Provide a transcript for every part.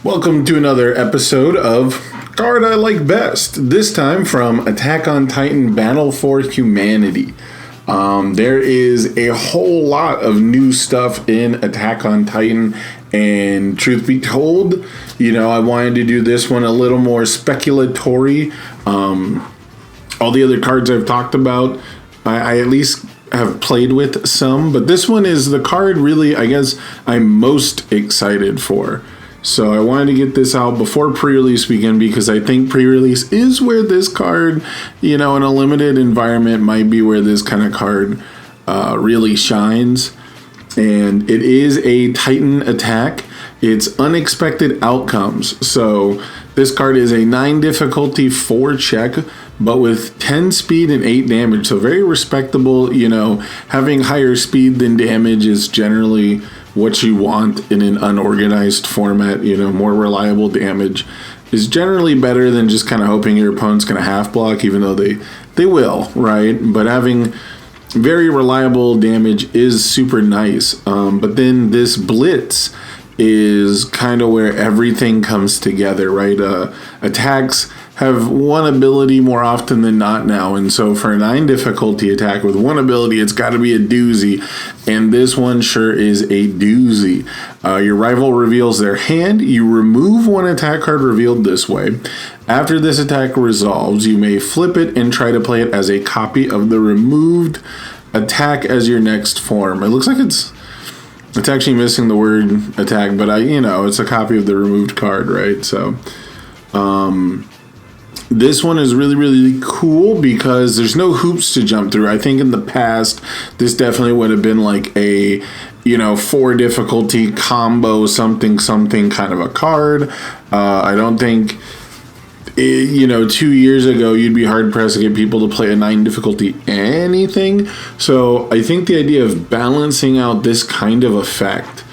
Welcome to another episode of Card I Like Best, this time from Attack on Titan Battle for Humanity. There is a whole lot of new stuff in Attack on Titan, and truth be told, I wanted to do this one a little more speculatory. All the other cards I've talked about, I at least have played with some, but this one is the card really, I guess, I'm most excited for. So I wanted to get this out before pre-release weekend because I think pre-release is where this card, in a limited environment, might be where this kind of card really shines. And it is a Titan attack. It's unexpected outcomes. So this card is a 9 difficulty, 4 check, but with 10 speed and 8 damage. So very respectable. Having higher speed than damage is generally what you want in an unorganized format. More reliable damage is generally better than just kind of hoping your opponent's going to half block, even though they will, right? But having very reliable damage is super nice. But then this blitz is kind of where everything comes together, right? Attacks have one ability more often than not now, and so for a 9 difficulty attack with one ability, it's got to be a doozy, and this one sure is a doozy. Your rival reveals their hand. You remove one attack card revealed this way. After this attack resolves, you may flip it and try to play it as a copy of the removed attack as your next form. It looks like it's actually missing the word attack, but it's a copy of the removed card, right? So this one is really, really cool because there's no hoops to jump through. I think in the past, this definitely would have been like a, 4 difficulty combo, something kind of a card. I don't think, 2 years ago, you'd be hard pressed to get people to play a 9 difficulty anything. So I think the idea of balancing out this kind of effect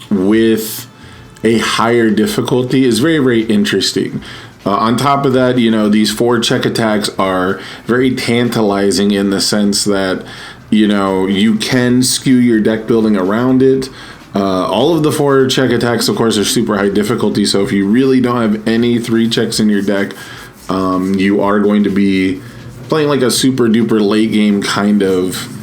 with a higher difficulty is very, very interesting. On top of that, these 4 check attacks are very tantalizing in the sense that, you can skew your deck building around it. All of the 4 check attacks, of course, are super high difficulty. So if you really don't have any 3 checks in your deck, you are going to be playing like a super duper late game kind of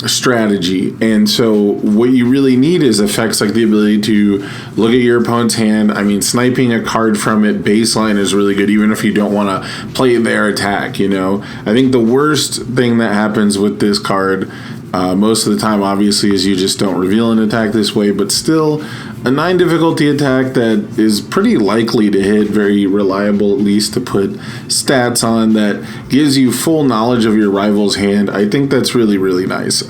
strategy. And so what you really need is effects like the ability to look at your opponent's hand. I mean, sniping a card from it baseline is really good, even if you don't want to play their attack. I think the worst thing that happens with this card most of the time, obviously, is you just don't reveal an attack this way, but still a 9 difficulty attack that is pretty likely to hit, very reliable at least to put stats on, that gives you full knowledge of your rival's hand. I think that's really, really nice.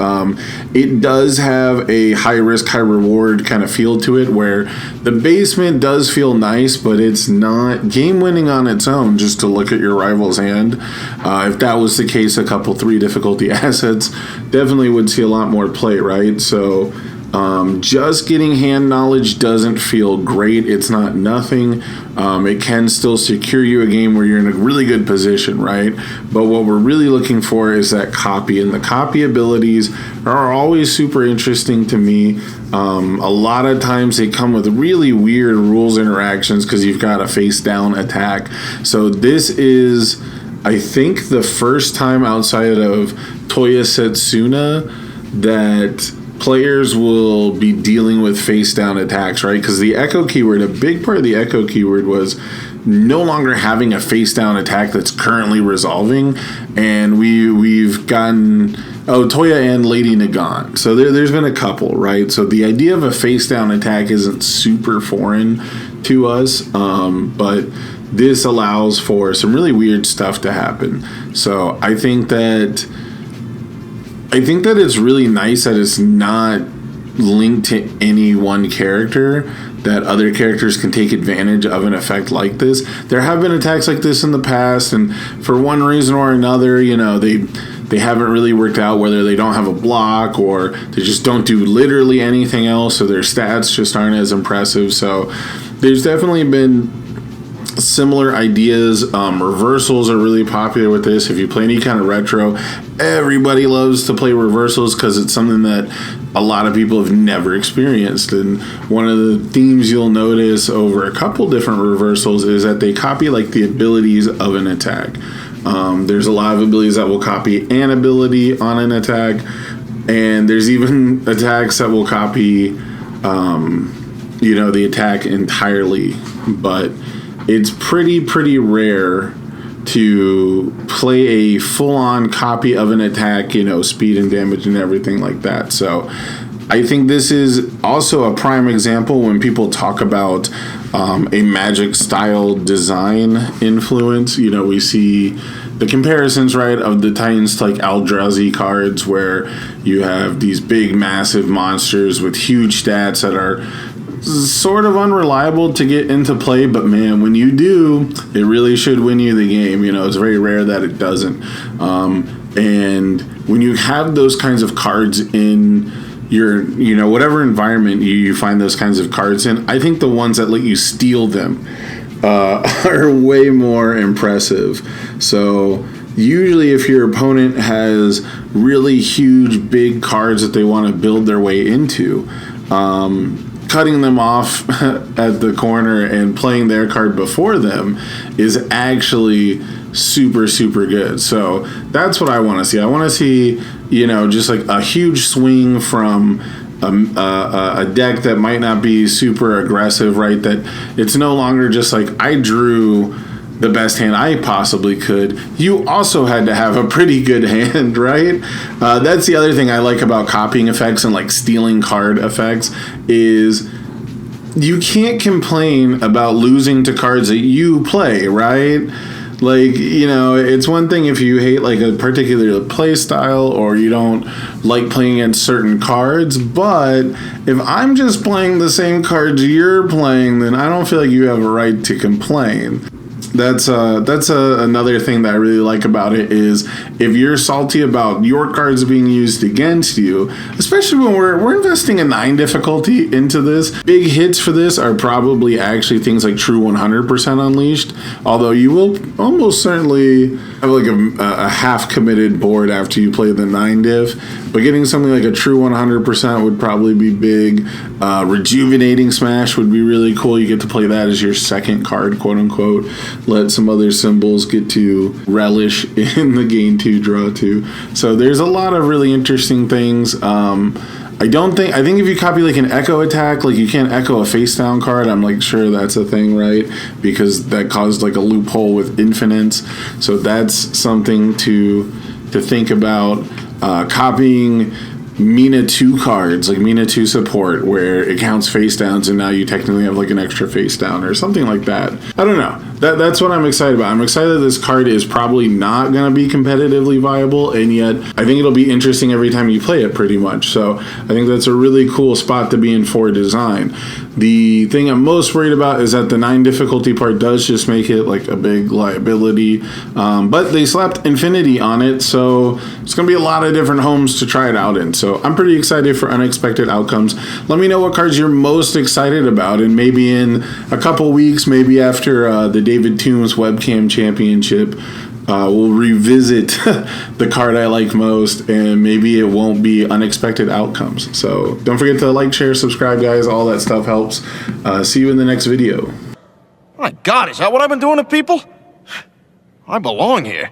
It does have a high risk, high reward kind of feel to it, where the basement does feel nice, but it's not game winning on its own just to look at your rival's hand. If that was the case, a couple 3 difficulty assets definitely would see a lot more play, right? So just getting hand knowledge doesn't feel great. It's not nothing. It can still secure you a game where you're in a really good position, right? But what we're really looking for is that copy, and the copy abilities are always super interesting to me. A lot of times they come with really weird rules interactions because you've got a face down attack. So this is, I think, the first time outside of Toya Setsuna that players will be dealing with face down attacks, right? Because the echo keyword, a big part of the echo keyword was no longer having a face down attack that's currently resolving, and we've gotten Toya and Lady Nagan. So there's been a couple, right? So the idea of a face down attack isn't super foreign to us, but this allows for some really weird stuff to happen. So I think that it's really nice that it's not linked to any one character, that other characters can take advantage of an effect like this. There have been attacks like this in the past, and for one reason or another, they haven't really worked out, whether they don't have a block or they just don't do literally anything else, so their stats just aren't as impressive. So there's definitely been similar ideas. Reversals are really popular with this. If you play any kind of retro, everybody loves to play reversals because it's something that a lot of people have never experienced. And one of the themes you'll notice over a couple different reversals is that they copy like the abilities of an attack. There's a lot of abilities that will copy an ability on an attack, and there's even attacks that will copy the attack entirely. But it's pretty rare to play a full-on copy of an attack, speed and damage and everything like that. So I think this is also a prime example when people talk about a Magic style design influence. We see the comparisons, right, of the Titans to like Eldrazi cards, where you have these big, massive monsters with huge stats that are sort of unreliable to get into play, but man, when you do, it really should win you the game. It's very rare that it doesn't. And when you have those kinds of cards in your, whatever environment you find those kinds of cards in, I think the ones that let you steal them are way more impressive. So usually if your opponent has really huge, big cards that they want to build their way into, cutting them off at the corner and playing their card before them is actually super good. So that's what I want to see. I want to see, just like a huge swing from a deck that might not be super aggressive, right? That it's no longer just like I drew the best hand I possibly could. You also had to have a pretty good hand, right? That's the other thing I like about copying effects and like stealing card effects is you can't complain about losing to cards that you play, right? Like, it's one thing if you hate like a particular play style or you don't like playing against certain cards, but if I'm just playing the same cards you're playing, then I don't feel like you have a right to complain. That's another thing that I really like about it is if you're salty about your cards being used against you, especially when we're investing a 9 difficulty into this, big hits for this are probably actually things like True 100% Unleashed, although you will almost certainly have like a half committed board after you play the 9 diff, but getting something like a True 100% would probably be big. Rejuvenating Smash would be really cool. You get to play that as your second card, quote unquote. Let some other symbols get to relish in the gain 2, draw 2. So there's a lot of really interesting things. I think if you copy like an echo attack, like you can't echo a face down card, I'm like sure that's a thing, right? Because that caused like a loophole with infinites. So that's something to think about. Copying Mina 2 cards, like Mina 2 support, where it counts face downs and now you technically have like an extra face down or something like that. I don't know. That's what I'm excited about. I'm excited that this card is probably not going to be competitively viable, and yet I think it'll be interesting every time you play it pretty much. So I think that's a really cool spot to be in for design. The thing I'm most worried about is that the 9 difficulty part does just make it like a big liability, but they slapped Infinity on it, so it's going to be a lot of different homes to try it out in. So I'm pretty excited for unexpected outcomes. Let me know what cards you're most excited about, and maybe in a couple weeks, maybe after the David Toombs Webcam Championship, we'll revisit the card I like most, and maybe it won't be unexpected outcomes. So don't forget to like, share, subscribe, guys. All that stuff helps. See you in the next video. My God, is that what I've been doing to people? I belong here.